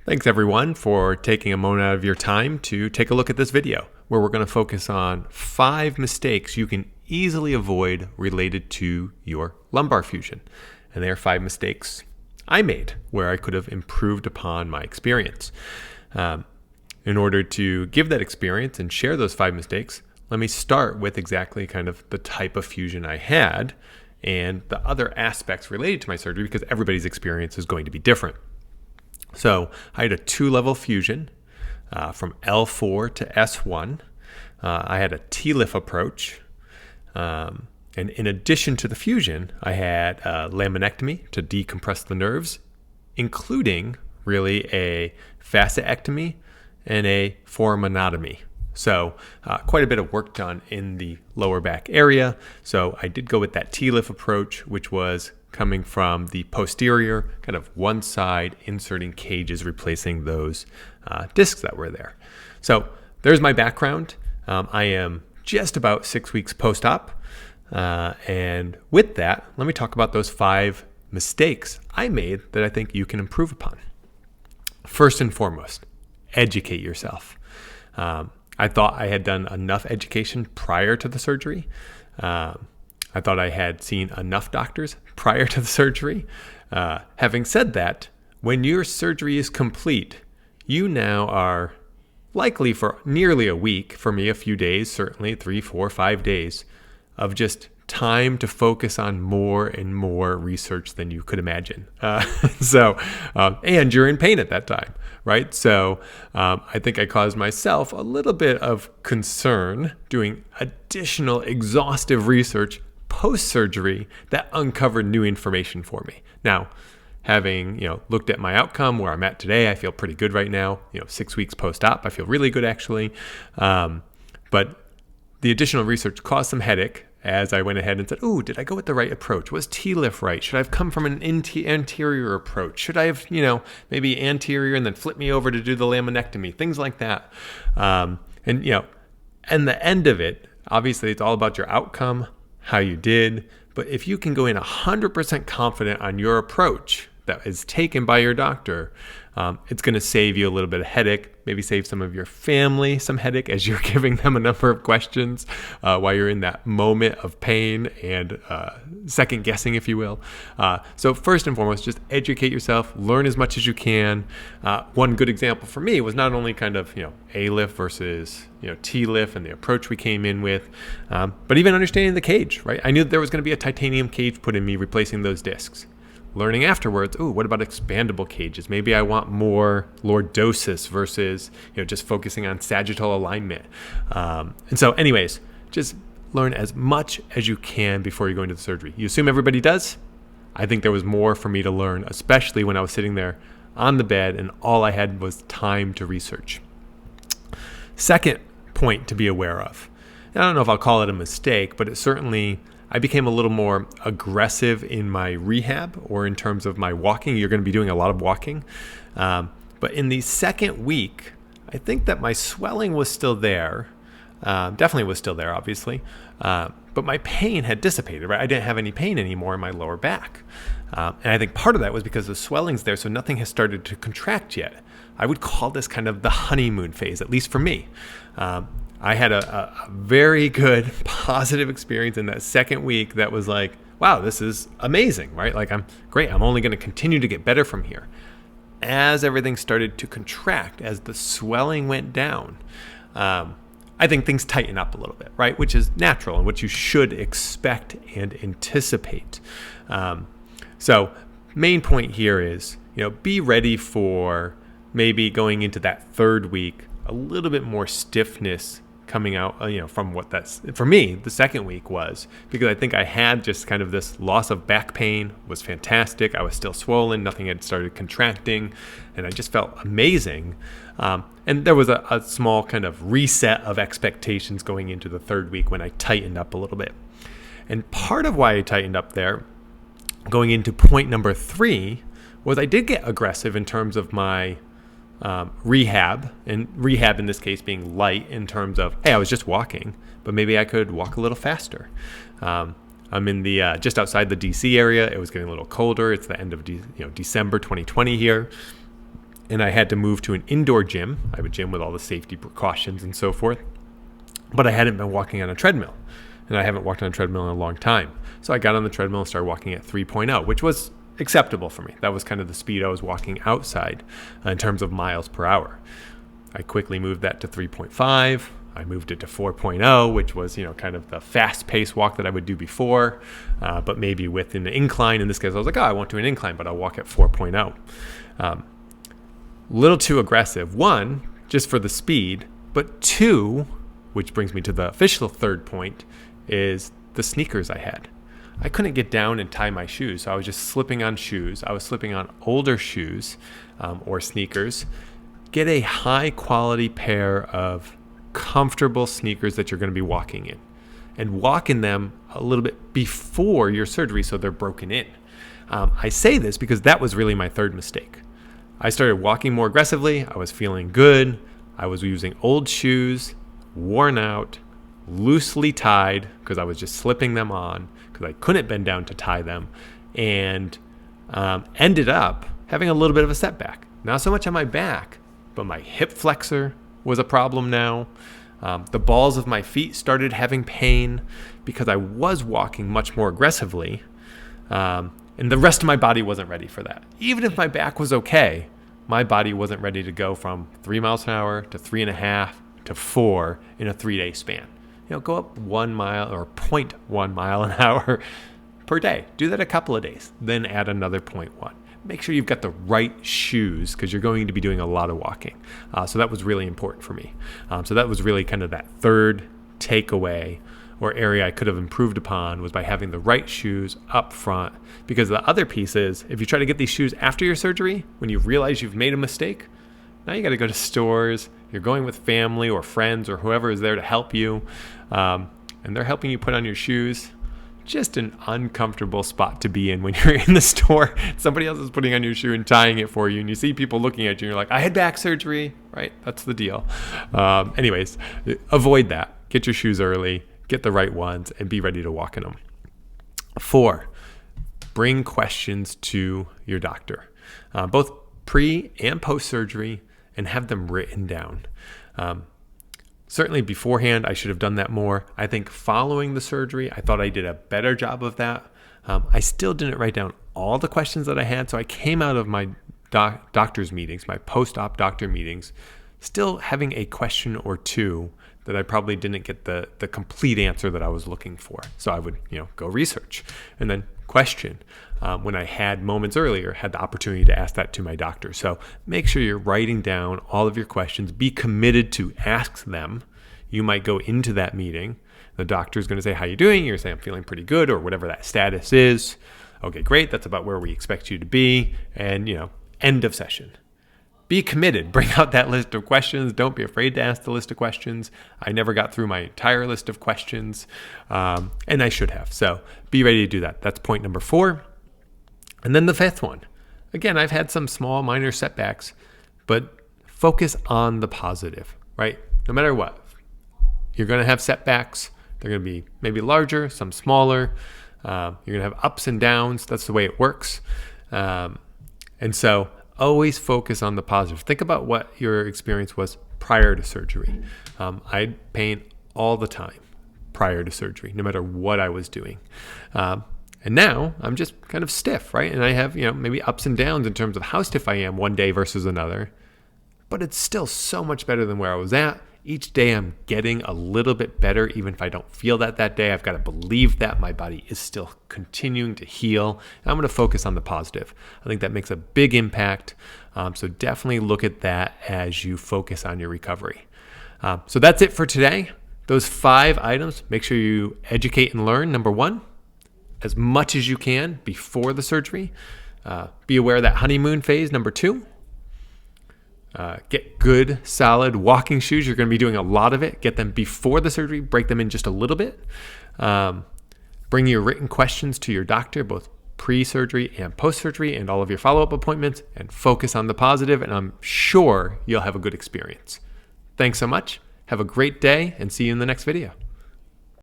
Thanks everyone for taking a moment out of your time to take a look at this video where we're going to focus on 5 mistakes you can easily avoid related to your lumbar fusion. And they are 5 mistakes I made where I could have improved upon my experience. In order to give that experience and share those 5 mistakes, let me start with exactly kind of the type of fusion I had and the other aspects related to my surgery because everybody's experience is going to be different. So I had a 2-level fusion from L4 to S1. I had a T-lift approach. And in addition to the fusion, I had a laminectomy to decompress the nerves, including really a facetectomy and a foraminotomy. So quite a bit of work done in the lower back area. So I did go with that T-lift approach, which was coming from the posterior, kind of one side, inserting cages, replacing those discs that were there. So there's my background. I am just about 6 weeks post-op. And with that, let me talk about those 5 mistakes I made that I think you can improve upon. First and foremost, educate yourself. I thought I had done enough education prior to the surgery. I thought I had seen enough doctors prior to the surgery. Having said that, when your surgery is complete, you now are likely for nearly a week, for me a few days, certainly 3, 4, 5 days, of just time to focus on more and more research than you could imagine. And you're in pain at that time, right? So I think I caused myself a little bit of concern doing additional exhaustive research post-surgery that uncovered new information for me. Now, having looked at my outcome where I'm at today, I feel pretty good right now. 6 weeks post-op, I feel really good actually. But the additional research caused some headache as I went ahead and said, "Oh, did I go with the right approach? Was T-lift right? Should I have come from an anterior approach? Should I have, maybe anterior and then flip me over to do the laminectomy?" Things like that. And the end of it, obviously, it's all about your outcome, how you did. But if you can go in 100% confident on your approach that is taken by your doctor, it's going to save you a little bit of headache, maybe save some of your family some headache as you're giving them a number of questions while you're in that moment of pain and second guessing, if you will. So first and foremost, just educate yourself, learn as much as you can. One good example for me was not only kind of, A-lift versus, T-lift and the approach we came in with, but even understanding the cage, right? I knew that there was going to be a titanium cage put in me replacing those discs. Learning afterwards, what about expandable cages? Maybe I want more lordosis versus, just focusing on sagittal alignment. And so anyways, just learn as much as you can before you go into the surgery. You assume everybody does? I think there was more for me to learn, especially when I was sitting there on the bed and all I had was time to research. Second point to be aware of. I don't know if I'll call it a mistake, but it certainly, I became a little more aggressive in my rehab or in terms of my walking. You're going to be doing a lot of walking. But in the second week, I think that my swelling was still there. Definitely was still there, obviously. But my pain had dissipated, right? I didn't have any pain anymore in my lower back. And I think part of that was because the swelling's there, so nothing has started to contract yet. I would call this kind of the honeymoon phase, at least for me. I had a very good positive experience in that second week that was like, wow, this is amazing, right? Like, I'm great. I'm only going to continue to get better from here. As everything started to contract, as the swelling went down, I think things tighten up a little bit, right? Which is natural and what you should expect and anticipate. So main point here is, be ready for maybe going into that third week, a little bit more stiffness coming out, from what that's, for me, the second week was, because I think I had just kind of this loss of back pain was fantastic. I was still swollen. Nothing had started contracting and I just felt amazing. And there was a small kind of reset of expectations going into the third week when I tightened up a little bit. And part of why I tightened up there, going into point number 3, was I did get aggressive in terms of my rehab, and rehab in this case being light in terms of, hey, I was just walking, but maybe I could walk a little faster. I'm in the just outside the DC area. It was getting a little colder. It's the end of December 2020 here. and I had to move to an indoor gym. I have a gym with all the safety precautions and so forth, but I hadn't been walking on a treadmill, and I haven't walked on a treadmill in a long time. So I got on the treadmill and started walking at 3.0, which was acceptable for me. That was kind of the speed I was walking outside in terms of miles per hour. I quickly moved that to 3.5. I moved it to 4.0, which was, kind of the fast-paced walk that I would do before, but maybe with an incline. In this case, I was like, I won't do an incline, but I'll walk at 4.0. Little too aggressive. One, just for the speed, but two, which brings me to the official third point, is the sneakers I had. I couldn't get down and tie my shoes, so I was just slipping on shoes. I was slipping on older shoes or sneakers. Get a high-quality pair of comfortable sneakers that you're going to be walking in, and walk in them a little bit before your surgery so they're broken in. I say this because that was really my third mistake. I started walking more aggressively. I was feeling good. I was using old shoes, worn out, loosely tied because I was just slipping them on because I couldn't bend down to tie them, and ended up having a little bit of a setback. Not so much on my back, but my hip flexor was a problem now. The balls of my feet started having pain because I was walking much more aggressively, and the rest of my body wasn't ready for that. Even if my back was okay, my body wasn't ready to go from 3 miles an hour to 3.5 to 4 in a 3-day span. Go up 1 mile or 0.1 mile an hour per day. Do that a couple of days, then add another 0.1. Make sure you've got the right shoes because you're going to be doing a lot of walking. So that was really important for me. So that was really kind of that third takeaway or area I could have improved upon, was by having the right shoes up front. Because the other piece is, if you try to get these shoes after your surgery, when you realize you've made a mistake, now you got to go to stores. You're going with family or friends or whoever is there to help you, and they're helping you put on your shoes. Just an uncomfortable spot to be in when you're in the store. Somebody else is putting on your shoe and tying it for you, and you see people looking at you, and you're like, I had back surgery, right? That's the deal. Anyways, avoid that. Get your shoes early, get the right ones, and be ready to walk in them. 4, bring questions to your doctor, both pre and post-surgery, and have them written down. Certainly beforehand, I should have done that more. I think following the surgery, I thought I did a better job of that. I still didn't write down all the questions that I had, so I came out of my doctor's meetings, my post-op doctor meetings, still having a question or two that I probably didn't get the complete answer that I was looking for. So I would, go research and then question. When I had moments earlier, had the opportunity to ask that to my doctor. So make sure you're writing down all of your questions. Be committed to ask them. You might go into that meeting. The doctor's going to say, how you doing? You're saying, I'm feeling pretty good, or whatever that status is. Okay, great. That's about where we expect you to be. And, end of session. Be committed. Bring out that list of questions. Don't be afraid to ask the list of questions. I never got through my entire list of questions, and I should have. So be ready to do that. That's point number 4. And then the 5th one. Again, I've had some small, minor setbacks, but focus on the positive, right? No matter what, you're going to have setbacks. They're going to be maybe larger, some smaller. You're going to have ups and downs. That's the way it works. And so always focus on the positive. Think about what your experience was prior to surgery. I had pain all the time prior to surgery, no matter what I was doing. And now I'm just kind of stiff, right? And I have, maybe ups and downs in terms of how stiff I am one day versus another. But it's still so much better than where I was at. Each day I'm getting a little bit better, even if I don't feel that day. I've got to believe that my body is still continuing to heal. And I'm going to focus on the positive. I think that makes a big impact. So definitely look at that as you focus on your recovery. So that's it for today. Those 5 items, make sure you educate and learn. Number 1, as much as you can before the surgery. Be aware of that honeymoon phase. Number 2, get good, solid walking shoes. You're going to be doing a lot of it. Get them before the surgery. Break them in just a little bit. Bring your written questions to your doctor, both pre-surgery and post-surgery, and all of your follow-up appointments, and focus on the positive, and I'm sure you'll have a good experience. Thanks so much. Have a great day, and see you in the next video.